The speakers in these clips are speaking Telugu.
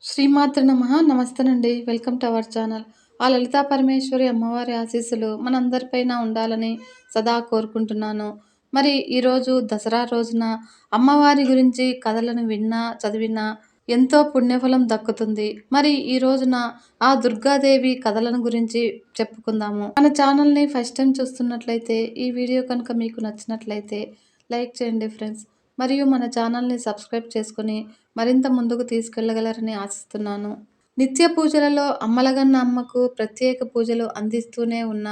శ్రీమాతృ నమః నమస్తేనండి. Welcome to our channel. ఆ లలితా పరమేశ్వరి అమ్మవారి ఆశీస్సులు మనందరిపైన ఉండాలని సదా కోరుకుంటున్నాను. మరి ఈరోజు దసరా రోజున అమ్మవారి గురించి కథలను విన్నా, చదివినా ఎంతో పుణ్యఫలం దక్కుతుంది. మరి ఈ రోజున ఆ దుర్గాదేవి కథలను గురించి చెప్పుకుందాము. మన ఛానల్‌ని ఫస్ట్ టైం చూస్తున్నట్లయితే ఈ వీడియో కనుక మీకు నచ్చినట్లయితే లైక్ చేయండి ఫ్రెండ్స్. మరియు మన ఛానల్‌ని సబ్స్క్రైబ్ చేసుకొని మరింత ముందుకు తీసుకెళ్లగలరని ఆశిస్తున్నాను. నిత్య పూజలలో అమ్మలగన్న అమ్మకు ప్రత్యేక పూజలు అందిస్తూనే ఉన్న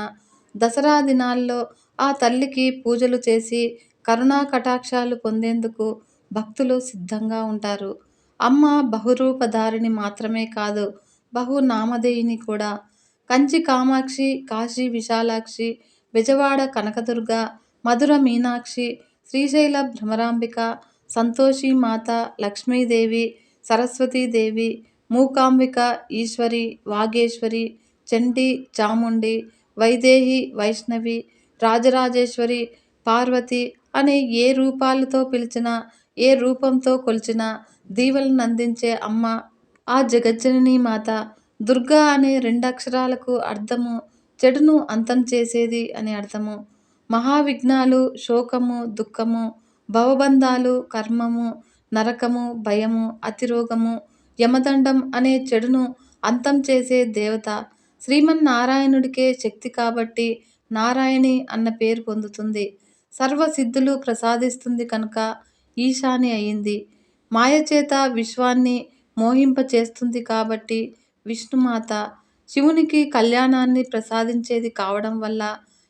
దసరా దినాల్లో ఆ తల్లికి పూజలు చేసి కరుణా కటాక్షాలు పొందేందుకు భక్తులు సిద్ధంగా ఉంటారు. అమ్మ బహురూపధారిణి మాత్రమే కాదు, బహునామధేయిని కూడా. కంచి కామాక్షి, కాశీ విశాలాక్షి, బెజవాడ కనకదుర్గ, మధుర మీనాక్షి, శ్రీశైల భ్రమరాంబిక, సంతోషి మాత, లక్ష్మీదేవి, సరస్వతీదేవి, మూకాంబిక, ఈశ్వరి, వాగేశ్వరి, చండి, చాముండి, వైదేహి, వైష్ణవి, రాజరాజేశ్వరి, పార్వతి అనే ఏ రూపాలతో పిలిచినా, ఏ రూపంతో కొలిచినా దీవెనలందించే అమ్మ ఆ జగజ్జననీ మాత. దుర్గా అనే రెండక్షరాలకు అర్థము చెడును అంతం చేసేది అని అర్థము. మహావిఘ్నాలు, శోకము, దుఃఖము, భవబంధాలు, కర్మము, నరకము, భయము, అతిరోగము, యమదండం అనే చెడును అంతం చేసే దేవత. శ్రీమన్నారాయణుడికే శక్తి కాబట్టి నారాయణి అన్న పేరు పొందుతుంది. సర్వసిద్ధులు ప్రసాదిస్తుంది కనుక ఈశాని అయింది. మాయచేత విశ్వాన్ని మోహింపచేస్తుంది కాబట్టి విష్ణుమాత. శివునికి కళ్యాణాన్ని ప్రసాదించేది కావడం వల్ల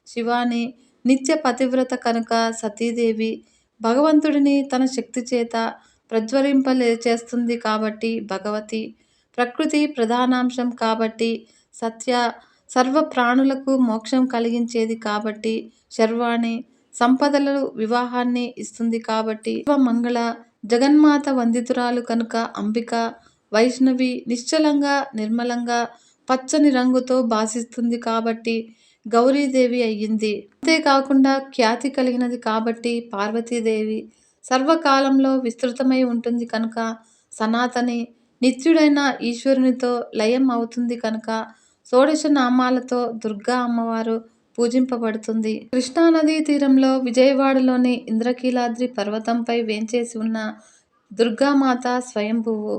శివాని. నిత్య పతివ్రత కనుక సతీదేవి. భగవంతుడిని తన శక్తి చేత ప్రజ్వలింపచేస్తుంది కాబట్టి భగవతి. ప్రకృతి ప్రధానాంశం కాబట్టి సత్య. సర్వ ప్రాణులకు మోక్షం కలిగించేది కాబట్టి శర్వాణి. సంపదలు వివాహాన్ని ఇస్తుంది కాబట్టి మంగళ. జగన్మాత వందితురాలు కనుక అంబిక. వైష్ణవి. నిశ్చలంగా నిర్మలంగా పచ్చని రంగుతో భాసిస్తుంది కాబట్టి గౌరీదేవి అయ్యింది. అంతేకాకుండా ఖ్యాతి కలిగినది కాబట్టి పార్వతీదేవి. సర్వకాలంలో విస్తృతమై ఉంటుంది కనుక సనాతని. నిత్యుడైన ఈశ్వరునితో లయం అవుతుంది కనుక షోడశ నామాలతో దుర్గా అమ్మవారు పూజింపబడుతుంది. కృష్ణానదీ తీరంలో విజయవాడలోని ఇంద్రకీలాద్రి పర్వతంపై వేంచేసి ఉన్న దుర్గామాత స్వయంభువు.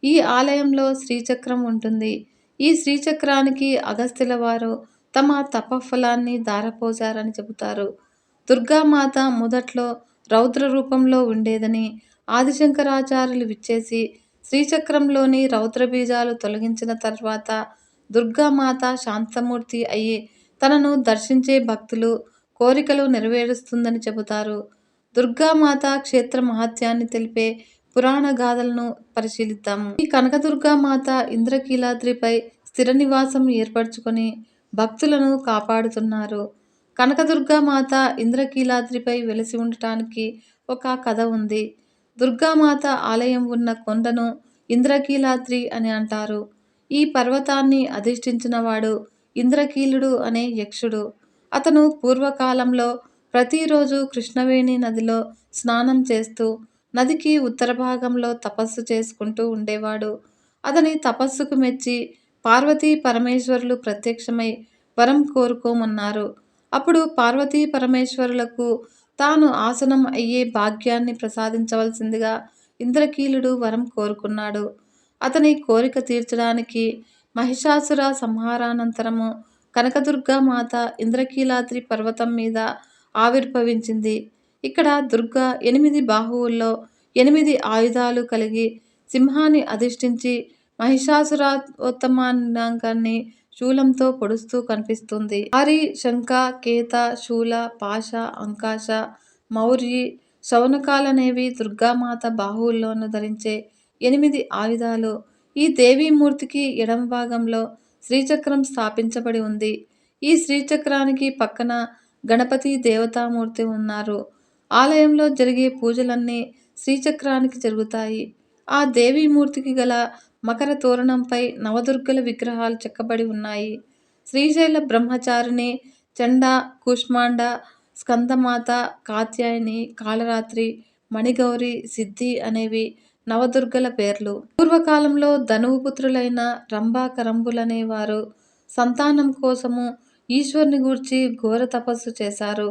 ఈ ఆలయంలో శ్రీచక్రం ఉంటుంది. ఈ శ్రీచక్రానికి అగస్త్యుల వారు తమ తపఫలాన్ని ధారపోశారని చెబుతారు. దుర్గామాత మొదట్లో రౌద్ర రూపంలో ఉండేదని ఆదిశంకరాచార్యులు విచ్చేసి శ్రీచక్రంలోని రౌద్రబీజాలు తొలగించిన తర్వాత దుర్గామాత శాంతమూర్తి అయి తనను దర్శించే భక్తులు కోరికలు నెరవేరుస్తుందని చెబుతారు. దుర్గామాత క్షేత్ర మహత్యాన్ని తెలిపే పురాణ గాథలను పరిశీలిద్దాము. ఈ కనకదుర్గామాత ఇంద్రకీలాద్రిపై స్థిర నివాసం ఏర్పరచుకొని భక్తులను కాపాడుతున్నారు. కనకదుర్గామాత ఇంద్రకీలాద్రిపై వెలిసి ఉండటానికి ఒక కథ ఉంది. దుర్గామాత ఆలయం ఉన్న కొండను ఇంద్రకీలాద్రి అని అంటారు. ఈ పర్వతాన్ని అధిష్ఠించినవాడు ఇంద్రకీలుడు అనే యక్షుడు. అతను పూర్వకాలంలో ప్రతిరోజు కృష్ణవేణి నదిలో స్నానం చేస్తూ నదికి ఉత్తర భాగంలో తపస్సు చేసుకుంటూ ఉండేవాడు. అతని తపస్సుకు మెచ్చి పార్వతీ పరమేశ్వరులు ప్రత్యక్షమై వరం కోరుకోమన్నారు. అప్పుడు పార్వతీ పరమేశ్వరులకు తాను ఆసనం అయ్యే భాగ్యాన్ని ప్రసాదించవలసిందిగా ఇంద్రకీలుడు వరం కోరుకున్నాడు. అతని కోరిక తీర్చడానికి మహిషాసుర సంహారానంతరము కనకదుర్గామాత ఇంద్రకీలాద్రి పర్వతం మీద ఆవిర్భవించింది. ఇక్కడ దుర్గ 8 బాహువుల్లో 8 ఆయుధాలు కలిగి సింహాన్ని అధిష్ఠించి మహిషాసురోత్తమాంగాన్ని శూలంతో పొడుస్తూ కనిపిస్తుంది. ఆరి, శంఖ, కేత, శూల, పాశ, అంకాశ, మౌర్యి, శౌనకాలనేవి దుర్గామాత బాహువుల్లోనూ ధరించే 8 ఆయుధాలు. ఈ దేవీమూర్తికి ఎడమ భాగంలో శ్రీచక్రం స్థాపించబడి ఉంది. ఈ శ్రీచక్రానికి పక్కన గణపతి దేవతామూర్తి ఉన్నారు. ఆలయంలో జరిగే పూజలన్నీ శ్రీచక్రానికి జరుగుతాయి. ఆ దేవీమూర్తికి గల మకర తోరణంపై నవదుర్గల విగ్రహాలు చెక్కబడి ఉన్నాయి. శ్రీశైల బ్రహ్మచారిణి, చండ, కూష్మాండ, స్కందమాత, కాత్యాయని, కాళరాత్రి, మణిగౌరి, సిద్ధి అనేవి నవదుర్గల పేర్లు. పూర్వకాలంలో ధనువు పుత్రులైన రంభా కరంబులనేవారు సంతానం కోసము ఈశ్వరుని గూర్చి ఘోర తపస్సు చేశారు.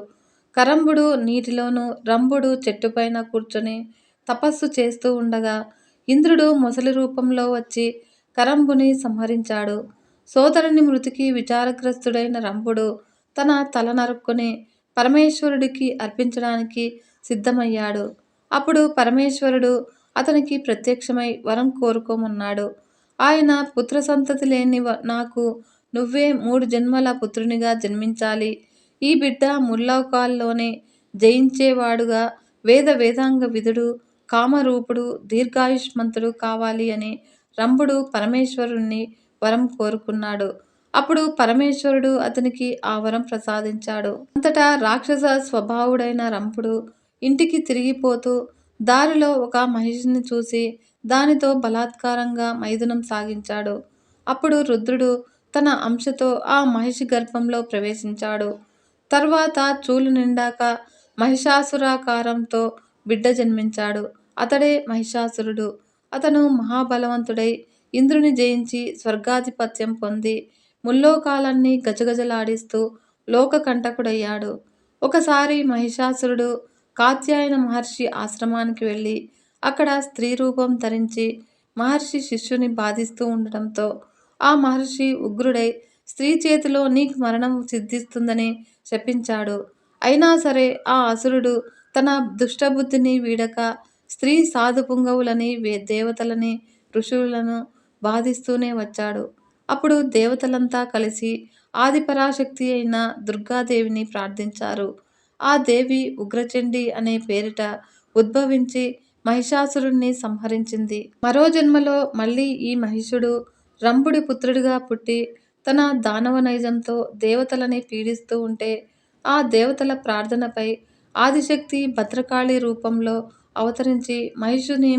కరంబుడు నీటిలోను, రంభుడు చెట్టుపైన కూర్చొని తపస్సు చేస్తూ ఉండగా ఇంద్రుడు మొసలి రూపంలో వచ్చి కరంబుని సంహరించాడు. సోదరుని మృతికి విచారగ్రస్తుడైన రంభుడు తన తల నరుక్కొని పరమేశ్వరుడికి అర్పించడానికి సిద్ధమయ్యాడు. అప్పుడు పరమేశ్వరుడు అతనికి ప్రత్యక్షమై వరం కోరుకోమన్నాడు. ఆయన పుత్ర సంతతి లేని నాకు నువ్వే 3 జన్మల పుత్రునిగా జన్మించాలి. ఈ బిడ్డ ముల్లోకాల్లోనే జయించేవాడుగా వేదాంగ విధుడు, కామరూపుడు, దీర్ఘాయుష్మంతుడు కావాలి అని రంభుడు పరమేశ్వరుణ్ణి వరం కోరుకున్నాడు. అప్పుడు పరమేశ్వరుడు అతనికి ఆ వరం ప్రసాదించాడు. అంతటా రాక్షస స్వభావుడైన రంభుడు ఇంటికి తిరిగిపోతూ దారిలో ఒక మహిషిని చూసి దానితో బలాత్కారంగా మైథునం సాగించాడు. అప్పుడు రుద్రుడు తన అంశతో ఆ మహిషి గర్భంలో ప్రవేశించాడు. తర్వాత చూలు నిండాక మహిషాసురాకారంతో బిడ్డ జన్మించాడు. అతడే మహిషాసురుడు. అతను మహాబలవంతుడై ఇంద్రుని జయించి స్వర్గాధిపత్యం పొంది ముల్లోకాలన్నీ గజగజలాడిస్తూ లోకకంటకుడయ్యాడు. ఒకసారి మహిషాసురుడు కాత్యాయన మహర్షి ఆశ్రమానికి వెళ్ళి అక్కడ స్త్రీ రూపం ధరించి మహర్షి శిష్యుని బాధిస్తూ ఉండటంతో ఆ మహర్షి ఉగ్రుడై స్త్రీ చేతిలో నీకు మరణం సిద్ధిస్తుందని శపించాడు. అయినా సరే ఆ అసురుడు తన దుష్టబుద్ధిని వీడక స్త్రీ సాధు పుంగవులని దేవతలని ఋషులను బాధిస్తూనే వచ్చాడు. అప్పుడు దేవతలంతా కలిసి ఆదిపరాశక్తి అయిన దుర్గాదేవిని ప్రార్థించారు. ఆ దేవి ఉగ్రచండి అనే పేరిట ఉద్భవించి మహిషాసురుణ్ణి సంహరించింది. మరో జన్మలో మళ్ళీ ఈ మహిషుడు రంభుడి పుత్రుడిగా పుట్టి తన దానవ నైజంతో దేవతలని పీడిస్తూ ఉంటే ఆ దేవతల ప్రార్థనపై ఆదిశక్తి భద్రకాళి రూపంలో అవతరించి మహిషుని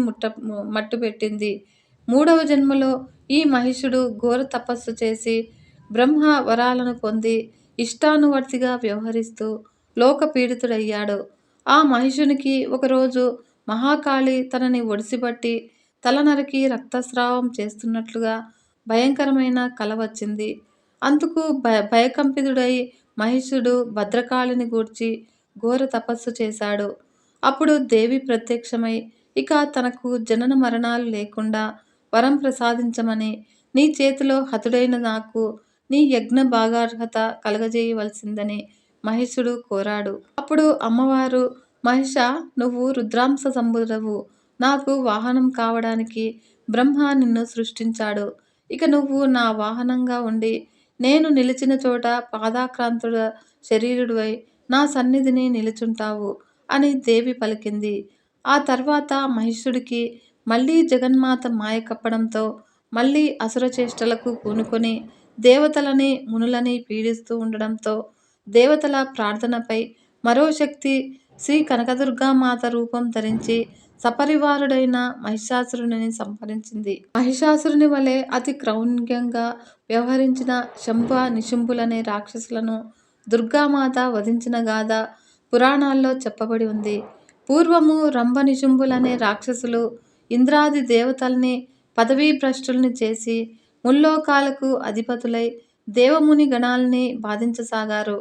మట్టుపెట్టింది. 3వ జన్మలో ఈ మహిషుడు ఘోర తపస్సు చేసి బ్రహ్మ వరాలను పొంది ఇష్టానువర్తిగా వ్యవహరిస్తూ లోకపీడితుడయ్యాడు. ఆ మహిషునికి ఒకరోజు మహాకాళి తనని ఒడిసిపట్టి తల నరికి రక్తస్రావం చేస్తున్నట్లుగా భయంకరమైన కల వచ్చింది. అందుకు భయకంపితుడై మహిషుడు భద్రకాళిని గూర్చి ఘోర తపస్సు చేశాడు. అప్పుడు దేవి ప్రత్యక్షమై ఇక తనకు జనన మరణాలు లేకుండా వరం ప్రసాదించమని నీ చేతిలో హతుడైన నాకు నీ యజ్ఞ భాగార్హత కలగజేయవలసిందని మహిషుడు కోరాడు. అప్పుడు అమ్మవారు మహిష, నువ్వు రుద్రాంశ సంభుడవు. నాకు వాహనం కావడానికి బ్రహ్మ నిన్ను సృష్టించాడు. ఇక నువ్వు నా వాహనంగా ఉండి నేను నిలిచిన చోట పాదాక్రాంతుడ శరీరుడివై నా సన్నిధిని నిలుచుంటావు అని దేవి పలికింది. ఆ తర్వాత మహిషుడికి మళ్ళీ జగన్మాత మాయ కప్పడంతో మళ్ళీ అసుర చేష్టలకు పూనుకొని దేవతలని మునులని పీడిస్తూ ఉండడంతో దేవతల ప్రార్థనపై మరో శక్తి శ్రీ కనకదుర్గామాత రూపం ధరించి సపరివారుడైన మహిషాసురుని సంహరించింది. మహిషాసురుని వలె అతి క్రౌర్యంగా వ్యవహరించిన శంభ నిశుంభులనే రాక్షసులను దుర్గామాత వధించిన గాథ పురాణాల్లో చెప్పబడి ఉంది. పూర్వము రంభ నిశుంభులనే రాక్షసులు ఇంద్రాది దేవతల్ని పదవీ భ్రష్టుల్ని చేసి ముల్లోకాలకు అధిపతులై దేవముని గణాల్ని బాధించసాగారు.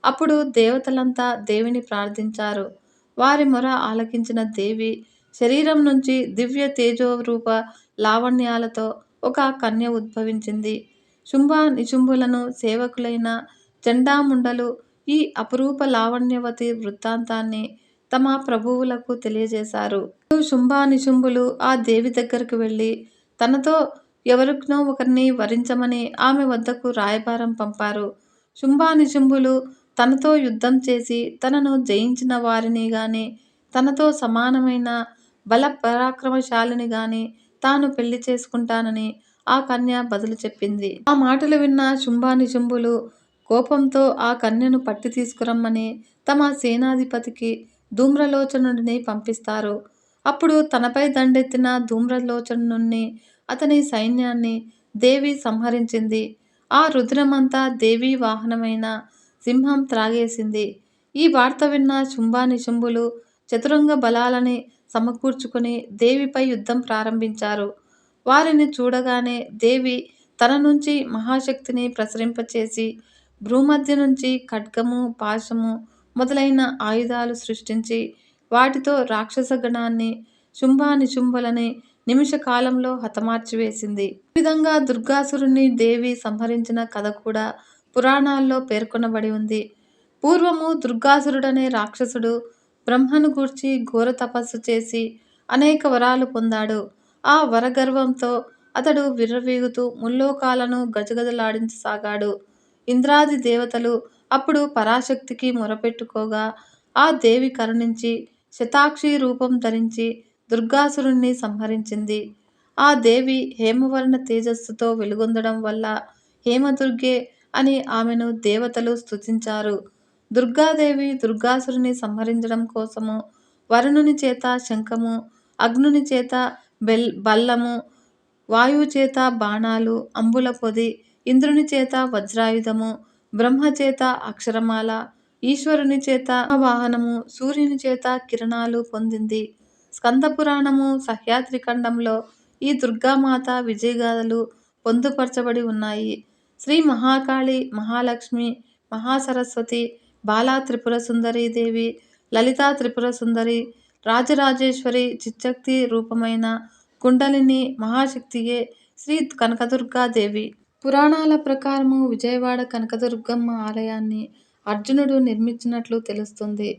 అప్పుడు దేవతలంతా దేవిని ప్రార్థించారు. వారి మొర ఆలకించిన దేవి శరీరం నుంచి దివ్య తేజోరూప లావణ్యాలతో ఒక కన్య ఉద్భవించింది. శుంభ నిశుంభులను సేవకులైన చండాముండలు ఈ అపురూప లావణ్యవతి వృత్తాంతాన్ని తమ ప్రభువులకు తెలియజేశారు. శుంభ నిశుంభులు ఆ దేవి దగ్గరకు వెళ్ళి తనతో ఎవరినో ఒకరిని వరించమని ఆమె వద్దకు రాయబారం పంపారు. శుంభ నిశుంభులు తనతో యుద్ధం చేసి తనను జయించిన వారిని గాని తనతో సమానమైన బల పరాక్రమశాలిని గాని తాను పెళ్లి చేసుకుంటానని ఆ కన్య బదులు చెప్పింది. ఆ మాటలు విన్న శుంభ నిశుంభులు కోపంతో ఆ కన్యను పట్టి తీసుకురమ్మని తమ సేనాధిపతికి ధూమ్రలోచనుడిని పంపిస్తారు. అప్పుడు తనపై దండెత్తిన ధూమ్రలోచనుణ్ణి అతని సైన్యాన్ని దేవి సంహరించింది. ఆ రుద్రమంతా దేవీ వాహనమైన సింహం త్రాగేసింది. ఈ వార్త విన్న శుంభ నిశుంభులు చతురంగ బలాలని సమకూర్చుకొని దేవిపై యుద్ధం ప్రారంభించారు. వారిని చూడగానే దేవి తన నుంచి మహాశక్తిని ప్రసరింపచేసి భూమధ్య నుంచి ఖడ్గము, పాశము మొదలైన ఆయుధాలు సృష్టించి వాటితో రాక్షస గణాన్ని శుంభానిశుంభులని నిమిష కాలంలో హతమార్చివేసింది. ఈ విధంగా దుర్గాసురుణ్ణి దేవి సంహరించిన కథ కూడా పురాణాల్లో పేర్కొనబడి ఉంది. పూర్వము దుర్గాసురుడనే రాక్షసుడు బ్రహ్మను గూర్చి ఘోర తపస్సు చేసి అనేక వరాలు పొందాడు. ఆ వరగర్వంతో అతడు విర్రవీగుతూ ముల్లోకాలను గజగజలాడించసాగాడు. ఇంద్రాది దేవతలు అప్పుడు పరాశక్తికి మొరపెట్టుకోగా ఆ దేవి కరుణించి శతాక్షి రూపం ధరించి దుర్గాసురుణ్ణి సంహరించింది. ఆ దేవి హేమవర్ణ తేజస్సుతో వెలుగొందడం వల్ల హేమదుర్గే అని ఆమెను దేవతలు స్తుతించారు. దుర్గాదేవి దుర్గాసురుని సంహరించడం కోసము వరుణుని చేత శంఖము, అగ్నుని చేత బల్లము, వాయువు చేత బాణాలు, అంబుల పొది, ఇంద్రుని చేత వజ్రాయుధము, బ్రహ్మ చేత అక్షరమాల, ఈశ్వరుని చేత వాహనము, సూర్యుని చేత కిరణాలు పొందింది. స్కందపురాణము సహ్యాద్రి ఖండంలో ఈ దుర్గామాత విజయగాథలు పొందుపరచబడి ఉన్నాయి. శ్రీ మహాకాళి, మహాలక్ష్మి, మహాసరస్వతి, బాలా త్రిపుర సుందరీ దేవి, లలితా త్రిపుర సుందరి, రాజరాజేశ్వరి చిచ్చక్తి రూపమైన కుండలిని మహాశక్తియే శ్రీ కనకదుర్గాదేవి. పురాణాల ప్రకారము విజయవాడ కనకదుర్గమ్మ ఆలయాన్ని అర్జునుడు నిర్మించినట్లు తెలుస్తుంది.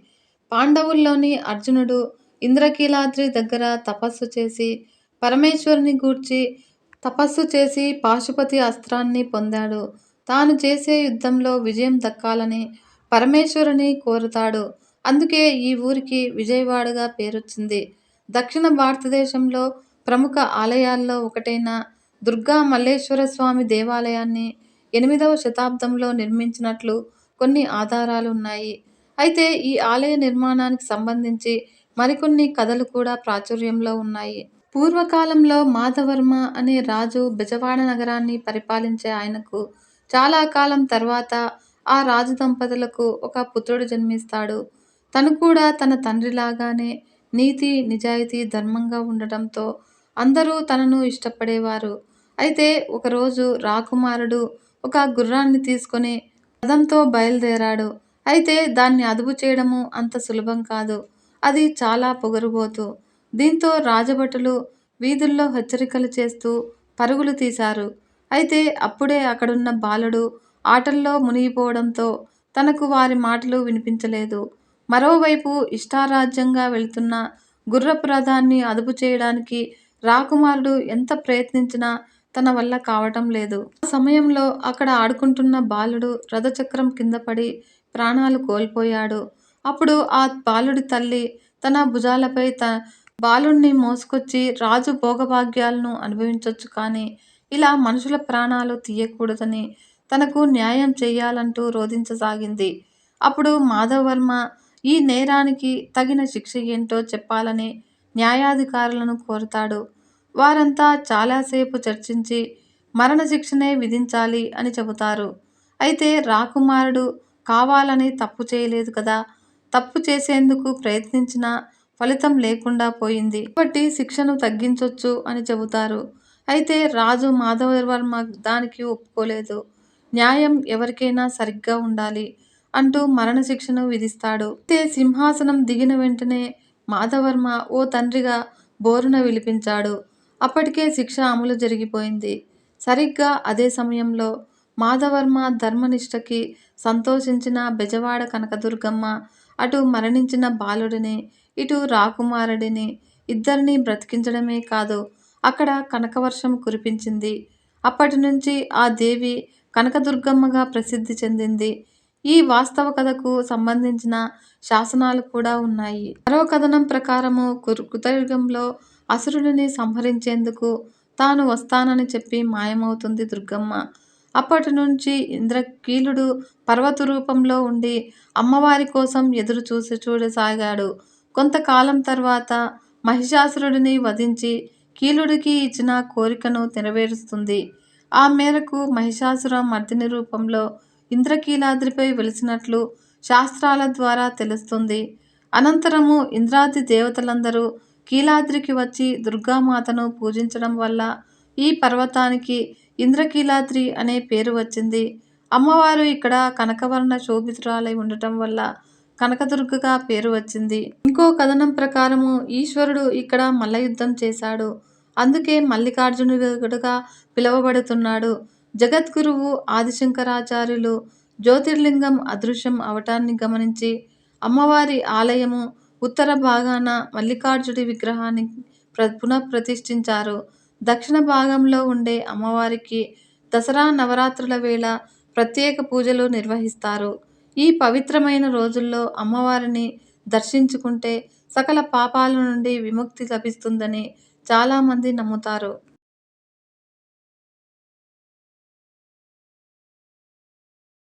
పాండవుల్లోని అర్జునుడు ఇంద్రకీలాద్రి దగ్గర తపస్సు చేసి పరమేశ్వరుని గూర్చి తపస్సు చేసి పాశుపతి అస్త్రాన్ని పొందాడు. తాను చేసే యుద్ధంలో విజయం దక్కాలని పరమేశ్వరుని కోరుతాడు. అందుకే ఈ ఊరికి విజయవాడగా పేరొచ్చింది. దక్షిణ భారతదేశంలో ప్రముఖ ఆలయాల్లో ఒకటైన దుర్గా మల్లేశ్వర స్వామి దేవాలయాన్ని 8వ శతాబ్దంలో నిర్మించినట్లు కొన్ని ఆధారాలున్నాయి. అయితే ఈ ఆలయ నిర్మాణానికి సంబంధించి మరికొన్ని కథలు కూడా ప్రాచుర్యంలో ఉన్నాయి. పూర్వకాలంలో మాధవర్మ అనే రాజు బెజవాడ నగరాన్ని పరిపాలించే ఆయనకు చాలా కాలం తర్వాత ఆ రాజు దంపతులకు ఒక పుత్రుడు జన్మిస్తాడు. తను కూడా తన తండ్రిలాగానే నీతి, నిజాయితీ, ధర్మంగా ఉండటంతో అందరూ తనను ఇష్టపడేవారు. అయితే ఒకరోజు రాకుమారుడు ఒక గుర్రాన్ని తీసుకొని రథంతో బయలుదేరాడు. అయితే దాన్ని అదుపు చేయడము అంత సులభం కాదు. అది చాలా పొగరుబోతు. దీంతో రాజభటులు వీధుల్లో హెచ్చరికలు చేస్తూ పరుగులు తీశారు. అయితే అప్పుడే అక్కడున్న బాలుడు ఆటల్లో మునిగిపోవడంతో తనకు వారి మాటలు వినిపించలేదు. మరోవైపు ఇష్టారాజ్యంగా వెళుతున్న గుర్రపు రథాన్ని అదుపు చేయడానికి రాకుమారుడు ఎంత ప్రయత్నించినా తన వల్ల కావటం లేదు. ఆ సమయంలో అక్కడ ఆడుకుంటున్న బాలుడు రథచక్రం కింద పడి ప్రాణాలు కోల్పోయాడు. అప్పుడు ఆ బాలుడి తల్లి తన భుజాలపై బాలుణ్ణి మోసుకొచ్చి రాజు భోగభాగ్యాలను అనుభవించొచ్చు, కానీ ఇలా మనుషుల ప్రాణాలు తీయకూడదని తనకు న్యాయం చెయ్యాలంటూ రోధించసాగింది. అప్పుడు మాధవవర్మ ఈ నేరానికి తగిన శిక్ష ఏంటో చెప్పాలని న్యాయాధికారులను కోరతాడు. వారంతా చాలాసేపు చర్చించి మరణశిక్షనే విధించాలి అని చెబుతారు. అయితే రాకుమారుడు కావాలని తప్పు చేయలేదు కదా, తప్పు చేసేందుకు ప్రయత్నించినా ఫలితం లేకుండా పోయింది కాబట్టి శిక్షను తగ్గించొచ్చు అని చెబుతారు. అయితే రాజు మాధవవర్మ దానికి ఒప్పుకోలేదు. న్యాయం ఎవరికైనా సరిగ్గా ఉండాలి అంటూ మరణశిక్షను విధిస్తాడు. అయితే సింహాసనం దిగిన వెంటనే మాధవర్మ ఓ తండ్రిగా బోరున విలిపించాడు. అప్పటికే శిక్ష అమలు జరిగిపోయింది. సరిగ్గా అదే సమయంలో మాధవర్మ ధర్మనిష్టకి సంతోషించిన బెజవాడ కనకదుర్గమ్మ అటు మరణించిన బాలుడిని, ఇటు రాకుమారుడిని ఇద్దరినీ బ్రతికించడమే కాదు, అక్కడ కనకవర్షం కురిపించింది. అప్పటి నుంచి ఆ దేవి కనకదుర్గమ్మగా ప్రసిద్ధి చెందింది. ఈ వాస్తవ కథకు సంబంధించిన శాసనాలు కూడా ఉన్నాయి. మరో కథనం ప్రకారము కృతయుగంలో అసురుడిని సంహరించేందుకు తాను వస్తానని చెప్పి మాయమవుతుంది దుర్గమ్మ. అప్పటి నుంచి ఇంద్రకీలుడు పర్వత రూపంలో ఉండి అమ్మవారి కోసం ఎదురు చూడసాగాడు. కొంతకాలం తర్వాత మహిషాసురుడిని వధించి కీలుడికి ఇచ్చిన కోరికను నెరవేరుస్తుంది. ఆ మేరకు మహిషాసుర మర్దిని రూపంలో ఇంద్రకీలాద్రిపై వెలిసినట్లు శాస్త్రాల ద్వారా తెలుస్తుంది. అనంతరము ఇంద్రాది దేవతలందరూ కీలాద్రికి వచ్చి దుర్గామాతను పూజించడం వల్ల ఈ పర్వతానికి ఇంద్రకీలాద్రి అనే పేరు వచ్చింది. అమ్మవారు ఇక్కడ కనకవర్ణ శోభితురాలై ఉండటం వల్ల కనకదుర్గగా పేరు వచ్చింది. ఇంకో కథనం ప్రకారము ఈశ్వరుడు ఇక్కడ మల్లయుద్ధం చేశాడు. అందుకే మల్లికార్జునుడుగా పిలువబడుతున్నాడు. జగద్గురువు ఆదిశంకరాచార్యులు జ్యోతిర్లింగం అదృశ్యం అవటాన్ని గమనించి అమ్మవారి ఆలయము ఉత్తర భాగాన మల్లికార్జుడి విగ్రహాన్ని పునఃప్రతిష్ఠించారు. దక్షిణ భాగంలో ఉండే అమ్మవారికి దసరా నవరాత్రుల వేళ ప్రత్యేక పూజలు నిర్వహిస్తారు. ఈ పవిత్రమైన రోజుల్లో అమ్మవారిని దర్శించుకుంటే సకల పాపాల నుండి విముక్తి లభిస్తుందని చాలామంది నమ్ముతారు.